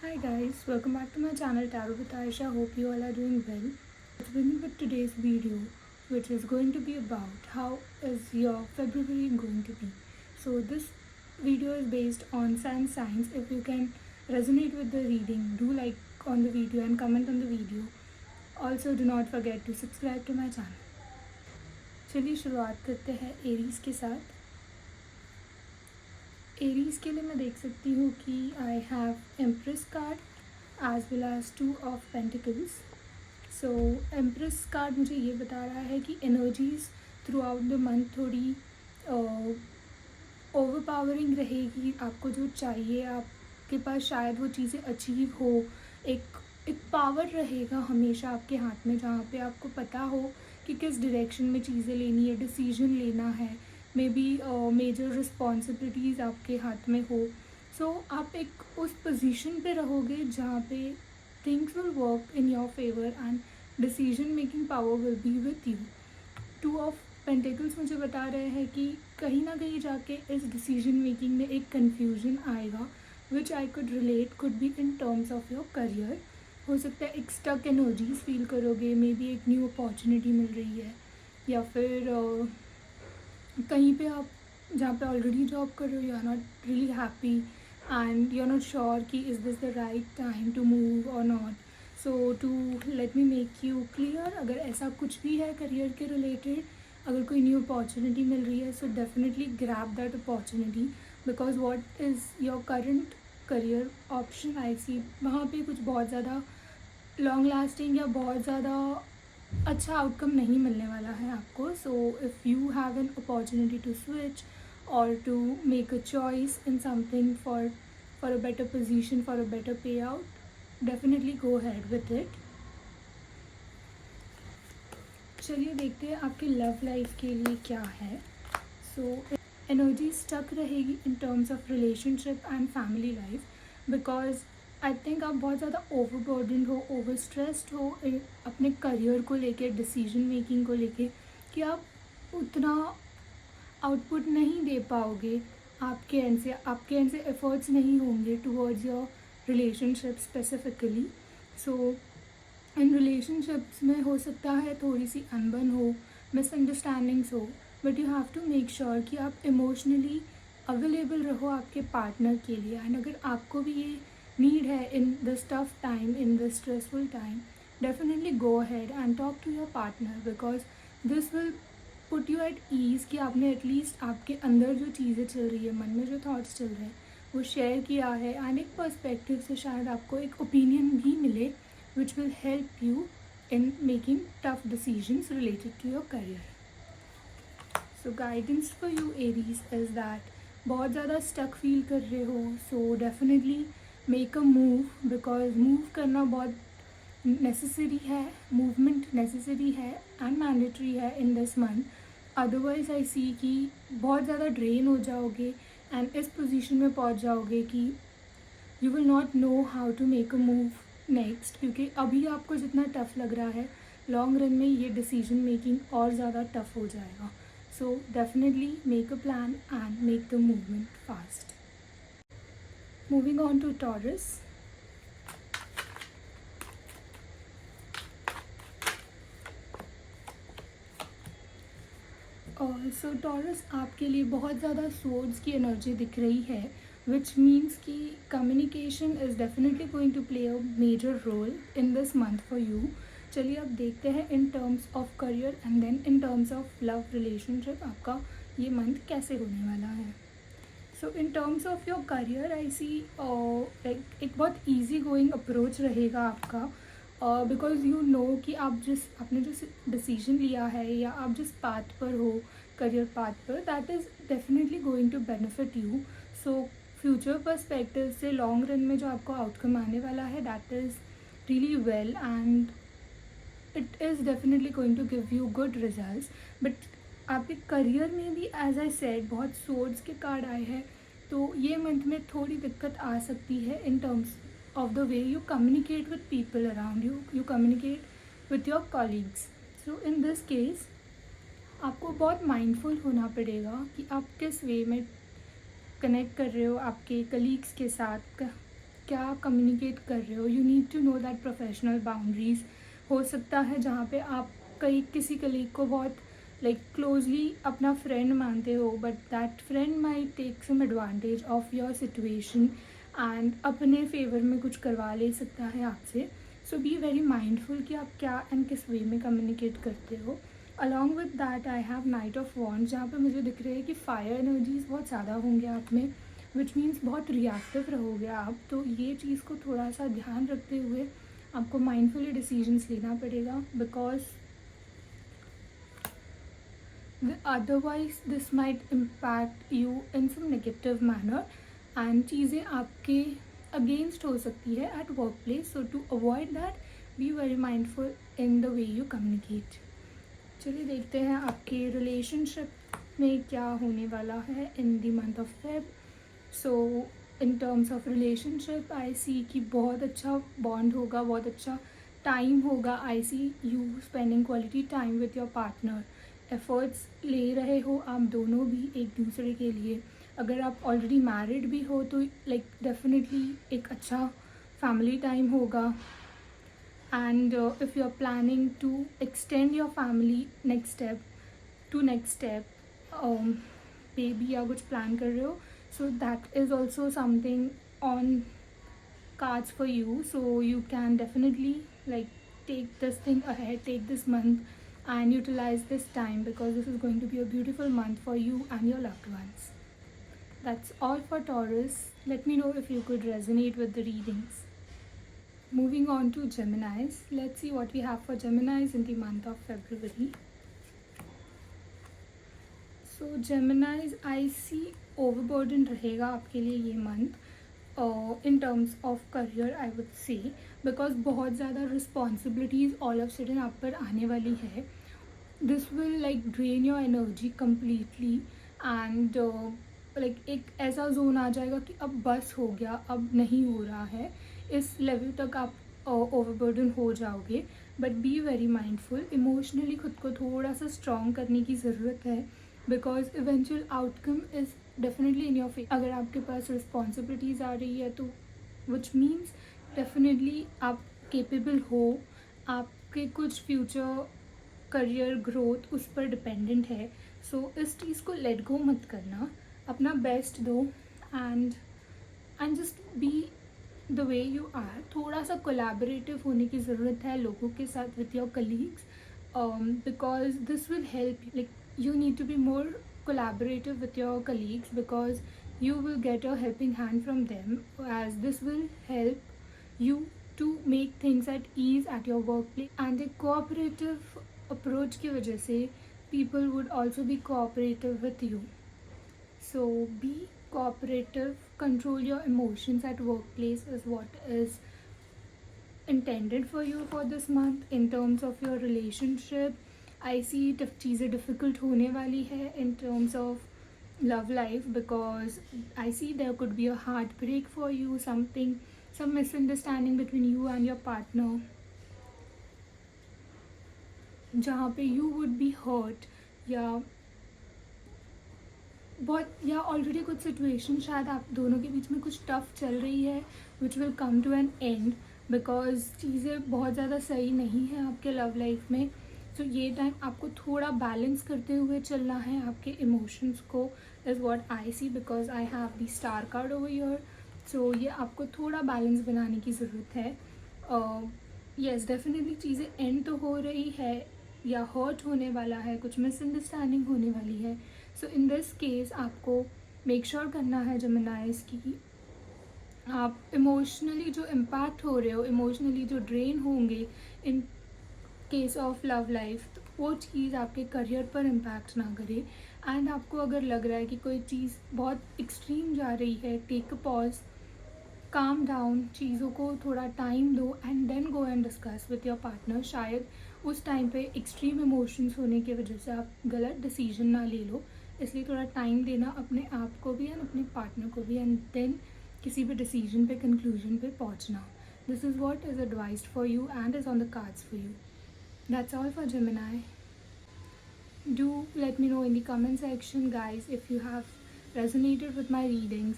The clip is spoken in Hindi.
Hi guys, welcome back to my channel Tarot with Aisha. Hope you all are doing well. Let's begin with today's video, which is going to be about how is your February going to be. So this video is based on sun signs. If you can resonate with the reading, do like on the video and comment on the video. Also do not forget to subscribe to my channel. चलिए शुरुआत करते हैं एरीज के साथ. एरीज के लिए मैं देख सकती हूँ कि I have empress card as well as 2 of pentacles. So empress card मुझे ये बता रहा है कि energies throughout the month थोड़ी ओवर पावरिंग रहेगी. आपको जो चाहिए आपके पास शायद वो चीज़ें अचीव हो. एक पावर रहेगा हमेशा आपके हाथ में, जहाँ पे आपको पता हो कि किस डायरेक्शन में चीज़ें लेनी है, डिसीजन लेना है. मे बी मेजर रिस्पॉन्सिबिलिटीज़ आपके हाथ में हो. सो आप एक उस पोजीशन पे रहोगे जहाँ पे things will work in your favour and decision making power will be with you. 2 of pentacles मुझे बता रहे हैं कि कहीं ना कहीं जाके इस डिसीजन मेकिंग में एक कन्फ्यूजन आएगा, which I could relate could be in terms of your career. हो सकता है एक स्टक एनर्जीज फील करोगे, मे बी एक न्यू अपॉर्चुनिटी मिल रही है, या फिर कहीं पे आप जहाँ पे ऑलरेडी जॉब कर रहे हो you are not really happy and you are not sure कि is this the right time to move or not. So to let me make you clear, अगर ऐसा कुछ भी है करियर के रिलेटेड, अगर कोई न्यू अपॉर्चुनिटी मिल रही है, so definitely grab that opportunity, because what is your current career option I see, वहाँ पे कुछ बहुत ज़्यादा लॉन्ग लास्टिंग या बहुत ज़्यादा अच्छा आउटकम नहीं मिलने वाला है आपको. So if you have an opportunity to switch or to make a choice in something for a better position, for a better payout, definitely go ahead with it. चलिए देखते हैं आपके लव लाइफ के लिए क्या है. सो एनर्जी स्टक रहेगी इन terms of relationship and family life, because I think आप बहुत ज़्यादा ओवरबर्डन हो, ओवर स्ट्रेस्ड हो अपने करियर को लेके, डिसीजन मेकिंग को लेके, कि आप उतना आउटपुट नहीं दे पाओगे. आपके एंड से एफर्ट्स नहीं होंगे towards your relationship specifically. So in relationships में हो सकता है थोड़ी सी अनबन हो, मिसअंडरस्टैंडिंग्स हो, but you have to make sure कि आप इमोशनली अवेलेबल रहो आपके पार्टनर के लिए. एंड अगर आपको भी ये नीड है in this tough time, in this stressful time, definitely go ahead and talk to your partner, because this will put you at ease कि आपने एटलीस्ट आपके अंदर जो चीज़ें चल रही है, मन में जो थॉट्स चल रहे हैं, वो शेयर किया है. एंड एक पर्सपेक्टिव से शायद आपको एक ओपिनियन भी मिले which will help you in making tough decisions related to your career. So guidance for you Aries is that बहुत ज़्यादा स्टक फील कर रहे हो, so definitely make a move, because move करना बहुत नेसेसरी है, मूवमेंट नेसेसरी है एंड मैंडेटरी है in this month. Otherwise I see कि बहुत ज़्यादा ड्रेन हो जाओगे एंड इस पोजीशन में पहुंच जाओगे कि you will not know how to make a move next, क्योंकि अभी आपको जितना टफ़ लग रहा है, लॉन्ग रन में ये डिसीजन मेकिंग और ज़्यादा टफ हो जाएगा. So definitely make a plan and make the movement fast. Moving on to Taurus. So Taurus आपके लिए बहुत ज़्यादा सोर्ड्स की एनर्जी दिख रही है, विच मीन्स कि communication is definitely going to play a major role in this month for you. चलिए अब देखते हैं in terms of career and then in terms of love relationship आपका ये मंथ कैसे होने वाला है. So in terms of your career I see एक बहुत ईजी गोइंग अप्रोच रहेगा आपका, बिकॉज यू नो कि आपने जो डिसीजन लिया है या आप जिस पाथ पर हो, करियर पाथ पर, that is definitely going to benefit you. So future perspective से लॉन्ग रन में जो आपको आउटकम आने वाला है, that is really well and it is definitely going to give you good results. But आपके करियर में भी एज आई सेड बहुत सोर्ड्स के कार्ड आए हैं, तो ये मंथ में थोड़ी दिक्कत आ सकती है in terms of the way you communicate with people around you, you communicate with your colleagues. So in this case आपको बहुत माइंडफुल होना पड़ेगा कि आप किस वे में कनेक्ट कर रहे हो आपके कलीग्स के साथ, क्या कम्युनिकेट कर रहे हो. You need to know that professional boundaries. हो सकता है जहाँ पे आप कई किसी कलीग को बहुत क्लोजली अपना फ्रेंड मानते हो, but that friend might take some advantage of your situation and अपने फेवर में कुछ करवा ले सकता है आपसे. सो बी वेरी माइंडफुल कि आप क्या एंड किस वे में कम्युनिकेट करते हो. Along with that I have night of wands, जहाँ पे मुझे दिख रहा है कि फायर एनर्जीज बहुत ज़्यादा होंगे आप में, विच मीन्स बहुत रिएक्टिव रहोगे आप. तो ये चीज़ को थोड़ा सा ध्यान रखते हुए आपको माइंडफुली डिसीजंस लेना पड़ेगा, because otherwise this might impact you in some negative manner and चीज़ें आपके अगेंस्ट हो सकती है at workplace. So to avoid that, be very mindful in the way you communicate. चलिए देखते हैं आपके रिलेशनशिप में क्या होने वाला है in the month of Feb. So in terms of relationship I see कि बहुत अच्छा बॉन्ड होगा, बहुत अच्छा टाइम होगा. I see you spending quality time with your partner. Efforts ले रहे हो आप दोनों भी एक दूसरे के लिए. अगर आप ऑलरेडी मैरिड भी हो तो डेफिनेटली एक अच्छा फैमिली टाइम होगा. And if you are planning to extend your family next step baby या कुछ प्लान कर रहे हो, so that is also something on cards for you. So you can definitely take this thing ahead, take this month and utilize this time, because this is going to be a beautiful month for you and your loved ones. That's all for Taurus. Let me know if you could resonate with the readings. Moving on to Geminis, let's see what we have for Geminis in the month of February. So Geminis, I see overburden रहेगा आपके लिए ये month in terms of career I would say, because बहुत ज़्यादा रिस्पॉन्सिबिलिटीज़ ऑल ऑफ सडन आप पर आने वाली है. This will drain your energy completely and एक ऐसा जोन आ जाएगा कि अब बस हो गया, अब नहीं हो रहा है. इस लेवल तक आप ओवरबर्डन हो जाओगे. But be very mindful. Emotionally खुद को थोड़ा सा स्ट्रॉन्ग करने की ज़रूरत है, because eventual outcome is definitely in your favour. अगर आपके पास रिस्पॉन्सिबिलिटीज़ आ रही है तो विच मीन्स डेफिनेटली आप केपेबल हो. आपके कुछ फ्यूचर करियर ग्रोथ उस पर डिपेंडेंट है. सो इस चीज़ को लेट गो मत करना, अपना बेस्ट दो and just be the way you are. थोड़ा सा कोलैबोरेटिव होने की ज़रूरत है लोगों के साथ with your colleagues, because this will help. You need to be more collaborative with your colleagues, because you will get a helping hand from them, as this will help you to make things at ease at your workplace. And a cooperative approach की वजह से people would also be cooperative with you. So be cooperative, control your emotions at workplace is what is intended for you for this month. In terms of your relationship, आई सी चीज़ें डिफ़िकल्ट होने वाली है in terms of love life, because I see there could be a heart break for you, some misunderstanding between you and your partner, जहाँ पे यू वुड बी हर्ट या ऑलरेडी कुछ सिचुएशन शायद आप दोनों के बीच में कुछ टफ चल रही है which will come to an end, because चीज़ें बहुत ज़्यादा सही नहीं है आपके लव लाइफ में. तो ये टाइम आपको थोड़ा बैलेंस करते हुए चलना है आपके इमोशंस को, is what I see, because I have the star card over here. So ये आपको थोड़ा बैलेंस बनाने की ज़रूरत है. येस डेफिनेटली चीज़ें एंड तो हो रही है या हर्ट होने वाला है, कुछ मिसअंडरस्टैंडिंग होने वाली है. सो इन दिस केस आपको मेक श्योर करना है जेमिनाइज की आप इमोशनली जो इम्पैक्ट हो रहे हो, इमोशनली जो ड्रेन होंगे in case of love life, तो वो चीज़ आपके करियर पर इम्पैक्ट ना करे. एंड आपको अगर लग रहा है कि कोई चीज़ बहुत एक्सट्रीम जा रही है, take a pause, calm down, चीज़ों को थोड़ा टाइम दो and then go and discuss with your partner. शायद उस टाइम पे एक्सट्रीम इमोशंस होने की वजह से आप गलत डिसीजन ना ले लो, इसलिए थोड़ा टाइम देना अपने आप को भी एंड अपने पार्टनर को भी, एंड देन किसी भी डिसीजन पे कंक्लूजन पे पहुंचना. This is what is advised for you and is on the cards for you. That's all for Gemini. Do let me know in the comment section, guys, if you have resonated with my readings.